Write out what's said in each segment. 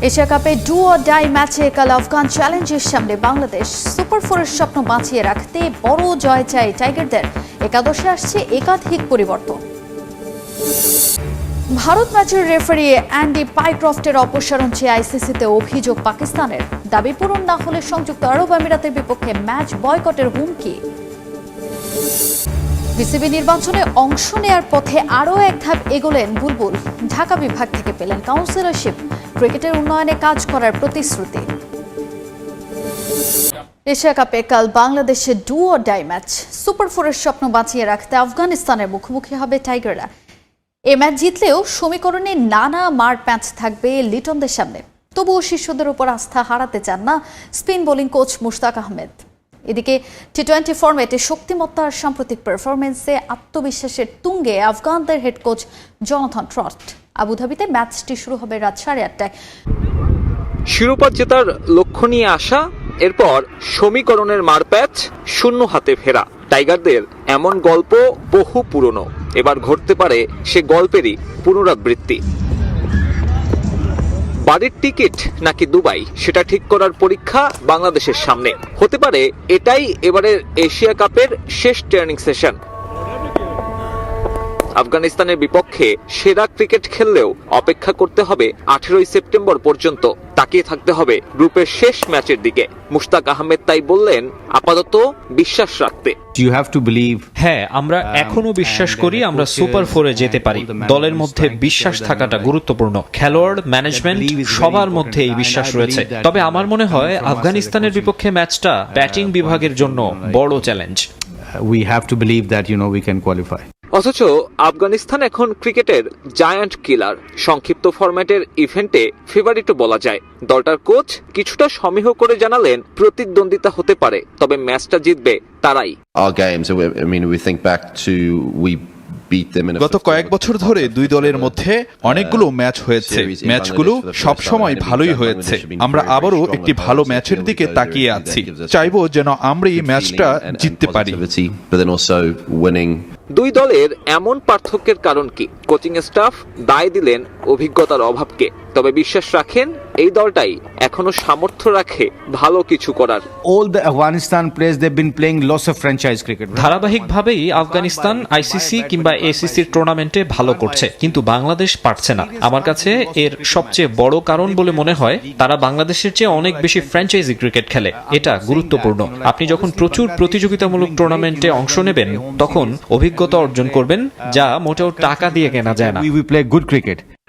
Asia কাপে do or die ম্যাচে কাল আফগান চ্যালেঞ্জের সামনে বাংলাদেশ সুপার ফোরের স্বপ্ন বাঁচিয়ে রাখতে বড় জয় চাই টাইগারদের। একাদশে আসছে একাধিক পরিবর্তন। ভারত ম্যাচের রেফারি অ্যান্ডি পাইক্রফটের অপসারণ চেয়ে আইসিসিতে অভিযোগ পাকিস্তানের। দাবি পূরণ না হলে সংযুক্ত আরব আমিরাতের বিপক্ষে ম্যাচ বয়কটের হুমকি। বিসিবি নির্বাচনে অংশ নেয়ার পথে আরও এক ধাপ এগোলেন বুলবুল। ঢাকা বিভাগ থেকে পেলেন কাউন্সিলরশিপ, ক্রিকেটের উন্নয়নে কাজ করার প্রতিশ্রুতি। এশিয়া কাপে কাল বাংলাদেশের do or die match. Super ফোরের স্বপ্ন বাঁচিয়ে রাখতে আফগানিস্তানের মুখোমুখি হবে টাইগাররা। এ ম্যাচ জিতলেও সমীকরণে নানা মার প্যাঁচ থাকবে লিটনদের সামনে। তবুও শিষ্যদের উপর আস্থা হারাতে চান না spin bowling coach Mushtaq Ahmed. এদিকে টি-20 ফরম্যাটে শক্তিমত্তার সাম্প্রতিক পারফরমেন্সে আত্মবিশ্বাসের তুঙ্গে আফগানদের হেড কোচ জনাথন ট্রস্ট। আবুধাবিতে ম্যাচটি শুরু হবে রাত 8:30টায়। শিরোপা জেতার লক্ষ্য নিয়ে আসা, এরপর সমীকরণের মারপ্যাচ, শূন্য হাতে ফেরা। টাইগারদের এমন গল্প বহু পুরনো, এবার ঘটতে পারে সে গল্পেরই পুনরাবৃত্তি। বাড়ির টিকিট নাকি দুবাই, সেটা ঠিক করার পরীক্ষা বাংলাদেশের সামনে। হতে পারে এটাই এবারের এশিয়া কাপের শেষ ট্রেনিং সেশন। আফগানিস্তানের বিপক্ষে সেরা ক্রিকেট খেললেও অপেক্ষা করতে হবে 18 সেপ্টেম্বর পর্যন্ত। তাকিয়ে থাকতে হবে গ্রুপের শেষ ম্যাচের দিকে। মুশতাক আহমেদ তাই বললেন, আপাতত বিশ্বাস রাখতে। হ্যাঁ, আমরা এখনো বিশ্বাস করি আমরা সুপার ফোরে যেতে পারি। দলের মধ্যে বিশ্বাস থাকাটা গুরুত্বপূর্ণ। খেলোয়াড়, ম্যানেজমেন্ট সবার মধ্যে এই বিশ্বাস রয়েছে। তবে আমার মনে হয় আফগানিস্তানের বিপক্ষে ম্যাচটা ব্যাটিং বিভাগের জন্য বড় চ্যালেঞ্জ। অথচ আফগানিস্তান এখন ক্রিকেটের জায়ান্ট কিলার। সংক্ষিপ্ত ফরম্যাটের ইভেন্টে ফেভারিটও বলা যায়। দলটার কোচ কিছুটা সমীহ করে জানালেন, প্রতিদ্বন্দ্বিতা হতে পারে, তবে ম্যাচটা জিতবে তারাই। গত কয়েক বছর ধরে দুই দলের মধ্যে অনেকগুলো ম্যাচ হয়েছে। ম্যাচগুলো সবসময় ভালোই হয়েছে। আমরা আবারও একটি ভালো ম্যাচের দিকে তাকিয়ে আছি। চাইবো যেন আমরা এই ম্যাচটা জিততে পারি। দুই দলের এমন পার্থক্যের কারণ কি? কোচিং স্টাফ দায় দিলেন অভিজ্ঞতার অভাবকে, তবে বিশ্বাস রাখেন এই দলটাই এখনো সামর্থ্য রাখে ভালো কিছু করার। ধারাবাহিকভাবেই আফগানিস্তান আইসিসি কিংবা এসিসির টুর্নামেন্টে ভালো করছে, কিন্তু বাংলাদেশ পারছে না। আমার কাছে এর সবচেয়ে বড় কারণ বলে মনে হয়, তারা বাংলাদেশের চেয়ে অনেক বেশি ফ্র্যাঞ্চাইজি ক্রিকেট খেলে। এটা গুরুত্বপূর্ণ। আপনি যখন প্রচুর প্রতিযোগিতামূলক টুর্নামেন্টে অংশ নেবেন, তখন অভিজ্ঞতা অর্জন করবেন, যা মোটেও টাকা দিয়ে কেনা যায় না।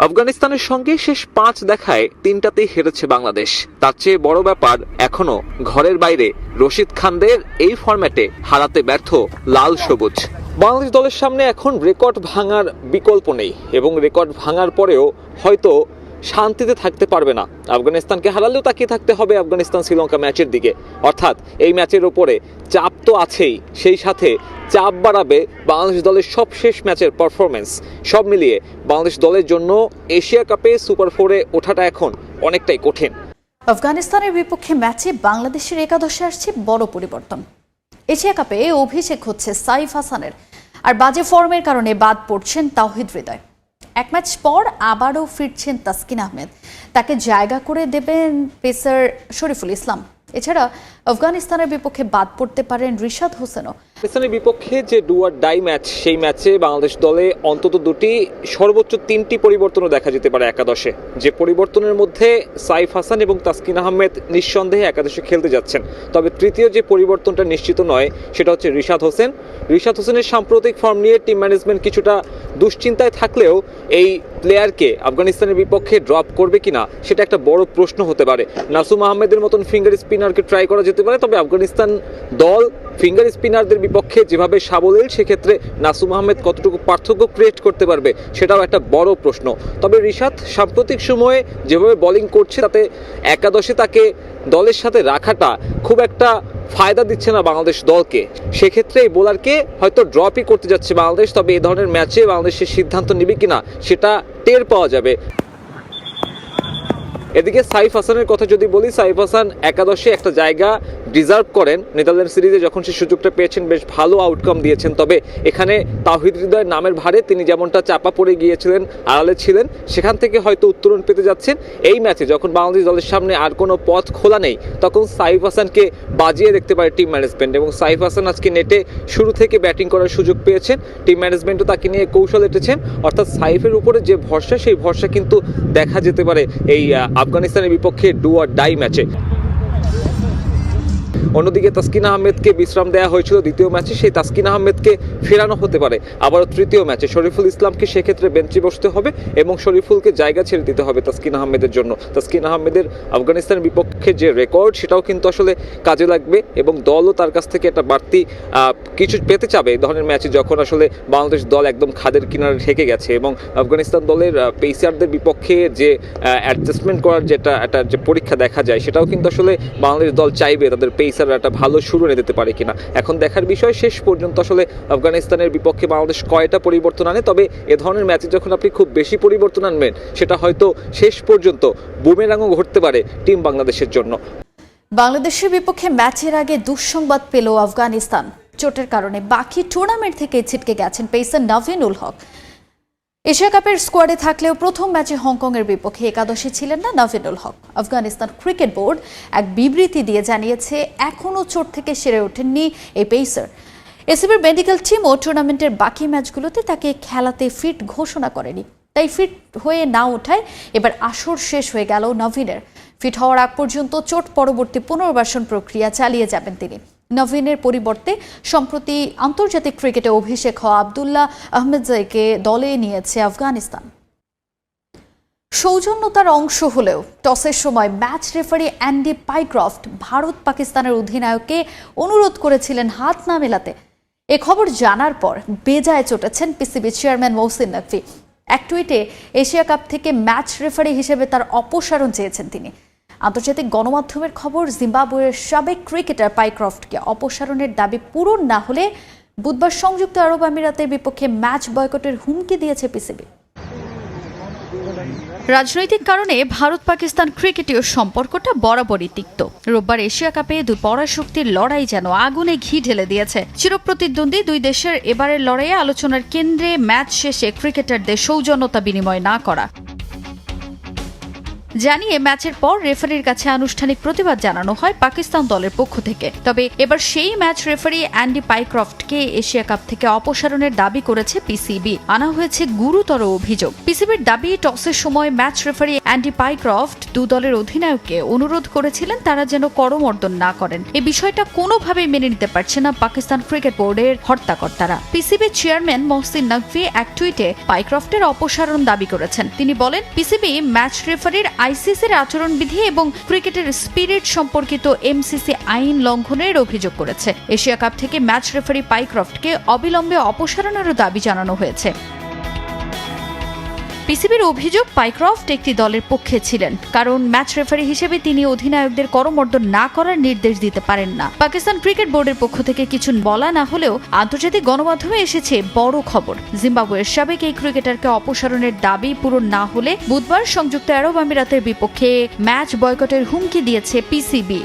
আফগানিস্তানের সঙ্গে শেষ 5 দেখায় 3টাতেই হেরেছে বাংলাদেশ। তার চেয়ে বড় ব্যাপার, এখনো ঘরের বাইরে রশিদ খানদের এই ফরম্যাটে হারাতে ব্যর্থ লাল সবুজ। বাংলাদেশ দলের সামনে এখন রেকর্ড ভাঙার বিকল্প নেই, এবং রেকর্ড ভাঙার পরেও হয়তো শান্তিতে থাকতে পারবে না। আফগানিস্তানকে হারালেও তাকিয়ে থাকতে হবে আফগানিস্তান শ্রীলঙ্কা ম্যাচের দিকে। অর্থাৎ এই ম্যাচের ওপরে চাপ তো আছেই, সেই সাথে চাপ বাড়াবে বাংলাদেশ দলের সব শেষ ম্যাচের পারফরমেন্স। সব মিলিয়ে বাংলাদেশ দলের জন্য এশিয়া কাপে সুপার ফোরে ওঠাটা এখন অনেকটাই কঠিন। আফগানিস্তানের বিপক্ষে ম্যাচে বাংলাদেশের একাদশে আসছে বড় পরিবর্তন। এশিয়া কাপে অভিষেক হচ্ছে সাইফ হাসানের, আর বাজে ফর্মের কারণে বাদ পড়ছেন তাওহিদ হৃদয়। এক ম্যাচ পর আবারও ফিরছেন তাসকিন আহমেদ। তাকে জায়গা করে দেবেন পেসার শরীফুল ইসলাম। এছাড়া আফগানিস্তানের বিপক্ষে বাদ পড়তে পারেন রিশাদ হোসেনও। পাকিস্তানের বিপক্ষে যে ডু অর ডাই ম্যাচ, সেই ম্যাচে বাংলাদেশ দলে অন্তত 2টি, সর্বোচ্চ 3টি পরিবর্তনও দেখা যেতে পারে একাদশে। যে পরিবর্তনের মধ্যে সাইফ হাসান এবং তাসকিন আহমেদ নিঃসন্দেহে একাদশে খেলতে যাচ্ছেন। তবে তৃতীয় যে পরিবর্তনটা নিশ্চিত নয়, সেটা হচ্ছে রিশাদ হোসেন। রিশাদ হোসেনের সাম্প্রতিক ফর্ম নিয়ে টিম ম্যানেজমেন্ট কিছুটা দুশ্চিন্তায় থাকলেও এই প্লেয়ারকে আফগানিস্তানের বিপক্ষে ড্রপ করবে কিনা, সেটা একটা বড় প্রশ্ন হতে পারে। নাসুম আহমেদের মতন ফিঙ্গার স্পিনারকে ট্রাই করা যেতে পারে, তবে আফগানিস্তান দল ফিঙ্গার স্পিনারদের বিপক্ষে যেভাবে সাবলীল, সেক্ষেত্রে নাসুম আহমেদ কতটুকু পার্থক্য ক্রিয়েট করতে পারবে, সেটাও একটা বড় প্রশ্ন। তবে রিশাদ সাম্প্রতিক সময়ে যেভাবে বোলিং করছে, তাতে একাদশে তাকে দলের সাথে রাখাটা খুব একটা ফায়দা দিচ্ছে না বাংলাদেশ দলকে। সেক্ষেত্রে এই বোলারকে হয়তো ড্রপই করতে যাচ্ছে বাংলাদেশ। তবে এই ধরনের ম্যাচে বাংলাদেশের সিদ্ধান্ত নেবে কিনা, সেটা টের পাওয়া যাবে। এদিকে সাইফ হাসানের কথা যদি বলি, সাইফ হাসান একাদশে একটা জায়গা ডিজার্ভ করেন। নেদারল্যান্ড সিরিজে যখন সে সুযোগটা পেয়েছেন বেশ ভালো আউটকাম দিয়েছেন, তবে এখানে তাওহিদ হৃদয়ের নামের ভারে তিনি যেমনটা চাপা পড়ে গিয়েছিলেন, আড়ালে ছিলেন, সেখান থেকে হয়তো উত্তরণ পেতে যাচ্ছেন। এই ম্যাচে যখন বাংলাদেশ দলের সামনে আর কোনো পথ খোলা নেই, তখন সাইফ হাসানকে বাজিয়ে দেখতে পারে টিম ম্যানেজমেন্ট, এবং সাইফ হাসান আজকে নেটে শুরু থেকে ব্যাটিং করার সুযোগ পেয়েছেন। টিম ম্যানেজমেন্টও তাকে নিয়ে কৌশল এঁটেছেন, অর্থাৎ সাইফের উপরে যে ভরসা, সেই ভরসা কিন্তু দেখা যেতে পারে এই আফগানিস্তানের বিপক্ষে ডু অর ডাই ম্যাচে। অন্যদিকে তাসকিন আহমেদকে বিশ্রাম দেওয়া হয়েছিল দ্বিতীয় ম্যাচে, সেই তাসকিন আহমেদকে ফেরানো হতে পারে আবারও তৃতীয় ম্যাচে। শরীফুল ইসলামকে সেক্ষেত্রে বেঞ্চে বসতে হবে এবং শরীফুলকে জায়গা ছেড়ে দিতে হবে তাসকিন আহমেদের জন্য। তাসকিন আহমেদের আফগানিস্তানের বিপক্ষে যে রেকর্ড, সেটাও কিন্তু আসলে কাজে লাগবে এবং দলও তার কাছ থেকে একটা বাড়তি কিছু পেতে চাবে এই ধরনের ম্যাচে, যখন আসলে বাংলাদেশ দল একদম খাদের কিনারে ঠেকে গেছে এবং আফগানিস্তান দলের পেসারদের বিপক্ষে যে অ্যাডজাস্টমেন্ট করার যেটা একটা যে পরীক্ষা দেখা যায়, সেটাও কিন্তু আসলে বাংলাদেশ দল চাইবে তাদের পেসার একটা ভালো শুরু এনে দিতে পারে কিনা। এখন দেখার বিষয় শেষ পর্যন্ত আসলে আফগানিস্তানের বিপক্ষে বাংলাদেশ কয়টা পরিবর্তন আনে। তবে এ ধরনের ম্যাচে যখন আপনি খুব বেশি পরিবর্তন আনবেন, সেটা হয়তো শেষ পর্যন্ত বুমেরাংও ঘটতে পারে টিম বাংলাদেশের জন্য। বাংলাদেশের বিপক্ষে ম্যাচের আগে দুঃসংবাদ পেল আফগানিস্তান। চোটের কারণে বাকি টুর্নামেন্ট থেকে ছিটকে গেছেন পেসার নভিনুল হক। এশিয়া কাপের স্কোয়াডে থাকলেও প্রথম ম্যাচে হংকংয়ের বিপক্ষে একাদশে ছিলেন না নভিনুল হক। আফগানিস্তান ক্রিকেট বোর্ড এক বিবৃতি দিয়ে জানিয়েছে, এখনও চোট থেকে সেরে ওঠেননি এই পেসার। এসিবির মেডিকেল টিমও টুর্নামেন্টের বাকি ম্যাচগুলোতে তাকে খেলাতে ফিট ঘোষণা করেনি, তাই ফিট হয়ে না ওঠায় এবার আসর শেষ হয়ে গেল নভিনের। ফিট হওয়ার আগ পর্যন্ত চোট পরবর্তী পুনর্বাসন প্রক্রিয়া চালিয়ে যাবেন তিনি। নভিনের পরিবর্তে সম্প্রতি আন্তর্জাতিক ক্রিকেটে অভিষেক হওয়া আবদুল্লাহ আহমেদজাইকে দলে নিয়েছে আফগানিস্তান। সৌজন্যতার অংশ হলেও টসের সময় match referee Andy Pycroft Bharat পাকিস্তানের অধিনায়ককে অনুরোধ করেছিলেন হাত না মেলাতে। এ খবর জানার পর বেজায় চটেছেন পিসিবি চেয়ারম্যান মহসিন নকভি। এক টুইটে এশিয়া কাপ থেকে ম্যাচ রেফারি হিসেবে তার অপসারণ চেয়েছেন তিনি। আন্তর্জাতিক গণমাধ্যমের খবর, জিম্বাবুয়ের সাবেক ক্রিকেটার পাইক্রফটকে অপসারণের দাবি পূরণ না হলে বুধবার সংযুক্ত আরব আমিরাতের বিপক্ষে ম্যাচ বয়কটের হুমকি দিয়েছে পিসিবি। রাজনৈতিক কারণে ভারত পাকিস্তান ক্রিকেটীয় সম্পর্কটা বরাবরই তিক্ত। রোববার এশিয়া কাপে দুই পরাশক্তির লড়াই যেন আগুনে ঘি ঢেলে দিয়েছে। চিরপ্রতিদ্বন্দ্বী দুই দেশের এবারের লড়াইয়ে আলোচনার কেন্দ্রে ম্যাচ শেষে ক্রিকেটারদের সৌজন্যতা বিনিময় না করা জানিয়ে ম্যাচের পর রেফারির কাছে আনুষ্ঠানিক প্রতিবাদ জানানো হয় পাকিস্তান দলের পক্ষ থেকে। তবে এবার সেই ম্যাচ রেফারি অ্যান্ডি পাইক্রফটকে এশিয়া কাপ থেকে অপসারণের দাবি করেছে পিসিবি। আনা হয়েছে গুরুতর অভিযোগ। পিসিবির দাবি, টসের সময় ম্যাচ রেফারি অ্যান্ডি পাইক্রফট দু দলের অধিনায়ককে অনুরোধ করেছিলেন তারা যেন করমর্দন না করেন। এই বিষয়টা কোনোভাবেই মেনে নিতে পারছে না পাকিস্তান ক্রিকেট বোর্ডের হর্তাকর্তারা। পিসিবি চেয়ারম্যান মহসিন নকভি এক টুইটে পাইক্রফটের অপসারণ দাবি করেছেন। তিনি বলেন, পিসিবি ম্যাচ রেফারির আইসিসির আচরণবিধি এবং ক্রিকেটের স্পিরিট সম্পর্কিত এমসিসি আইন লঙ্ঘনের অভিযোগ করেছে। এশিয়া কাপ থেকে ম্যাচ রেফারি পাইক্রফটকে অবিলম্বে অপসারণেরও দাবি জানানো হয়েছে। পিসিবির অভিযোগ, পাইক্রফট একটি দলের পক্ষে ছিলেন, কারণ ম্যাচ রেফারি হিসেবে তিনি অধিনায়কদের করমর্দন না করার নির্দেশ দিতে পারেন না। পাকিস্তান ক্রিকেট বোর্ডের পক্ষ থেকে কিছু বলা না হলেও আন্তর্জাতিক গণমাধ্যমে এসেছে বড় খবর। জিম্বাবুয়ের সাবেক এই ক্রিকেটারকে অপসারণের দাবি পূরণ না হলে বুধবার সংযুক্ত আরব আমিরাতের বিপক্ষে ম্যাচ বয়কটের হুমকি দিয়েছে পিসিবি।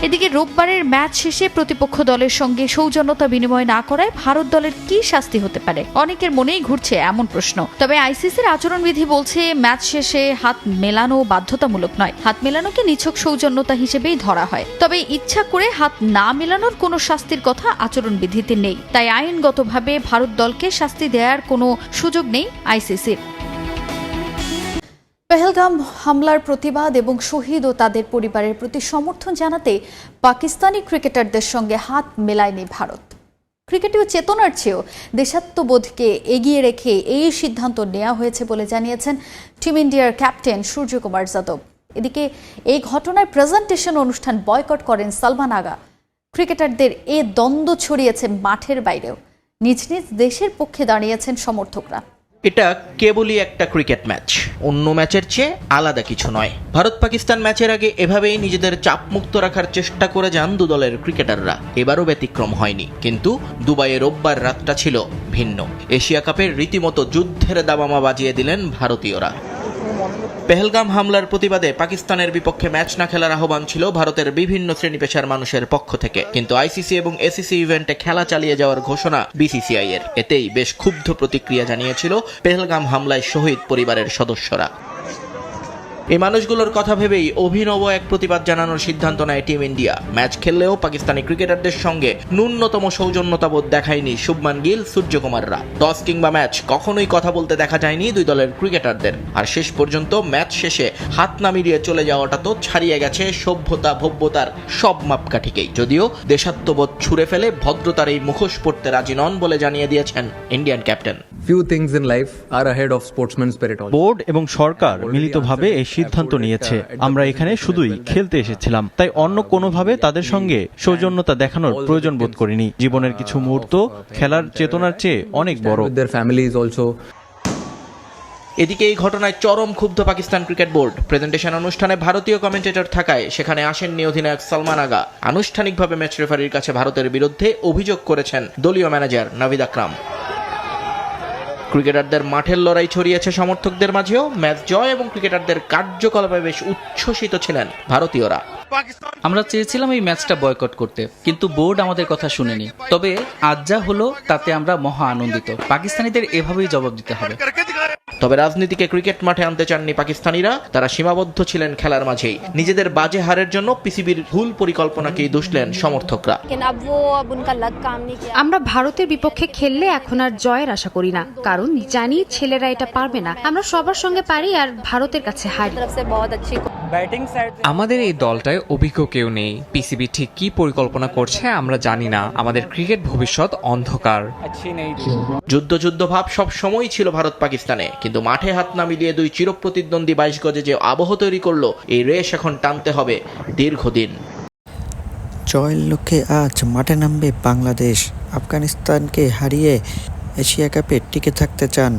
এদিকে রোববারের ম্যাচ শেষে প্রতিপক্ষ দলের সঙ্গে সৌজন্যতা বিনিময় না করায় ভারত দলের কি শাস্তি হতে পারে, অনেকের মনেই ঘুরছে এমন প্রশ্ন। তবে আইসিসির আচরণবিধি বলছে ম্যাচ শেষে হাত মেলানো বাধ্যতামূলক নয়। হাত মেলানোকে নিছক সৌজন্যতা হিসেবেই ধরা হয়। তবে ইচ্ছা করে হাত না মেলানোর কোনো শাস্তির কথা আচরণবিধিতে নেই। তাই আইনগতভাবে ভারত দলকে শাস্তি দেওয়ার কোনো সুযোগ নেই আইসিসির। পেহেলগাম হামলার প্রতিবাদ এবং শহীদ ও তাদের পরিবারের প্রতি সমর্থন জানাতে পাকিস্তানি ক্রিকেটারদের সঙ্গে হাত মেলায়নি ভারত। ক্রিকেটীয় চেতনার চেয়েও দেশাত্মবোধকে এগিয়ে রেখে এই সিদ্ধান্ত নেওয়া হয়েছে বলে জানিয়েছেন টিম ইন্ডিয়ার ক্যাপ্টেন সূর্যকুমার যাদব। এদিকে এই ঘটনায় প্রেজেন্টেশন অনুষ্ঠান বয়কট করেন সালমান আগা। ক্রিকেটারদের এ দ্বন্দ্ব ছড়িয়েছে মাঠের বাইরেও। নিজ নিজ দেশের পক্ষে দাঁড়িয়েছেন সমর্থকরা। এটা কেবলই একটা ক্রিকেট ম্যাচ, অন্য ম্যাচের চেয়ে আলাদা কিছু নয়। ভারত পাকিস্তান ম্যাচের আগে এভাবেই নিজেদের চাপ মুক্ত রাখার চেষ্টা করে যান দু দলের ক্রিকেটাররা। এবারও ব্যতিক্রম হয়নি, কিন্তু দুবাইয়ে রোববার রাতটা ছিল ভিন্ন। এশিয়া কাপের রীতিমতো যুদ্ধের দামামা বাজিয়ে দিলেন ভারতীয়রা। পেহেলগাম হামলার প্রতিবাদে পাকিস্তানের বিপক্ষে ম্যাচ না খেলার আহ্বান ছিল ভারতের বিভিন্ন শ্রেণী পেশার মানুষের পক্ষ থেকে, কিন্তু আইসিসি এবং এসিসি ইভেন্টে খেলা চালিয়ে যাওয়ার ঘোষণা বিসিসিআই এর। এতেই বেশ ক্ষুব্ধ প্রতিক্রিয়া জানিয়েছিল পেহেলগাম হামলায় শহীদ পরিবারের সদস্যরা। এই মানুষগুলোর কথা ভেবেই অভিনব এক প্রতিবাদ জানানোর সিদ্ধান্ত নেয় টিম ইন্ডিয়া। ম্যাচ খেললেও পাকিস্তানি ক্রিকেটারদের সঙ্গে ন্যূনতম সৌজন্যতাবোধ দেখায়নি শুভমান গিল, সূর্যকুমাররা। টস কিংবা ম্যাচ কখনোই কথা বলতে দেখা যায়নি দুই দলের ক্রিকেটারদের। আর শেষ পর্যন্ত ম্যাচ শেষে হাত না মিলিয়ে চলে যাওয়াটা তো ছাড়িয়ে গেছে সভ্যতা ভব্যতার সব মাপকাঠিকেই। যদিও দেশাত্মবোধ ছুঁড়ে ফেলে ভদ্রতার এই মুখোশ পড়তে রাজি নন বলে জানিয়ে দিয়েছেন Indian captain. Few things in life are ahead of sportsman spirit also. Board এবং সরকার মিলিতভাবে এই সিদ্ধান্ত নিয়েছে। আমরা এখানে শুধুই খেলতে এসেছিলাম, তাই অন্য কোনোভাবে তাদের সঙ্গে সৌজন্যতা দেখানোর প্রয়োজন বোধ করিনি। জীবনের কিছু মুহূর্ত খেলার চেতনার চেয়ে অনেক বড়। With their families also. এদিকে এই ঘটনায় চরম ক্ষুব্ধ পাকিস্তান ক্রিকেট বোর্ড। প্রেজেন্টেশন অনুষ্ঠানে ভারতীয় কমেন্টেটর থাকায় সেখানে আসেননি অধিনায়ক সালমান আগা। আনুষ্ঠানিকভাবে ম্যাচ রেফারির কাছে ভারতের বিরুদ্ধে অভিযোগ করেছেন দলীয় ম্যানেজার নাভিদ আকরাম। ক্রিকেটারদের মাঠের লড়াই ছড়িয়েছে সমর্থকদের মাঝেও। ম্যাচ জয় এবং ক্রিকেটারদের কার্যকলাপে বেশ উচ্ছ্বসিত ছিলেন ভারতীয়রা। আমরা চেয়েছিলাম এই ম্যাচটা বয়কট করতে, কিন্তু বোর্ড আমাদের কথা শুনেনি। তবে আজ যা হলো তাতে আমরা মহা আনন্দিত। পাকিস্তানিদের এভাবেই জবাব দিতে হবে। তবে রাজনীতিকে ক্রিকেট মাঠে আনতে চাননি পাকিস্তানিরা। তারা সীমাবদ্ধ ছিলেন খেলার মাঝেই। নিজেদের বাজে হারের জন্য পিসিবির ভুল পরিকল্পনাকেই দুষলেন সমর্থকরা। আমরা ভারতের বিপক্ষে খেললে এখন আর জয়ের আশা করি না, কারণ জানি ছেলেরা এটা পারবে না। আমরা সবার সঙ্গে পারি আর ভারতের কাছে হারি। আমাদের এই দলটায় অভিজ্ঞ কেউ নেই। পিসিবি ঠিক কি পরিকল্পনা করছে আমরা জানি না। আমাদের ক্রিকেট ভবিষ্যৎ অন্ধকার। যুদ্ধ ভাব সব সময়ই ছিল ভারত পাকিস্তানে, কিন্তু মাঠে হাত না মিলিয়ে দুই চিরপ্রতিদ্বন্দ্বী 22 গজে যে আবহ তৈরি করলো, এই রেশ এখন টানতে হবে দীর্ঘদিন। জয়ের লক্ষ্যে আজ মাঠে নামবে বাংলাদেশ। আফগানিস্তানকে হারিয়ে এশিয়া কাপে টিকে থাকতে চান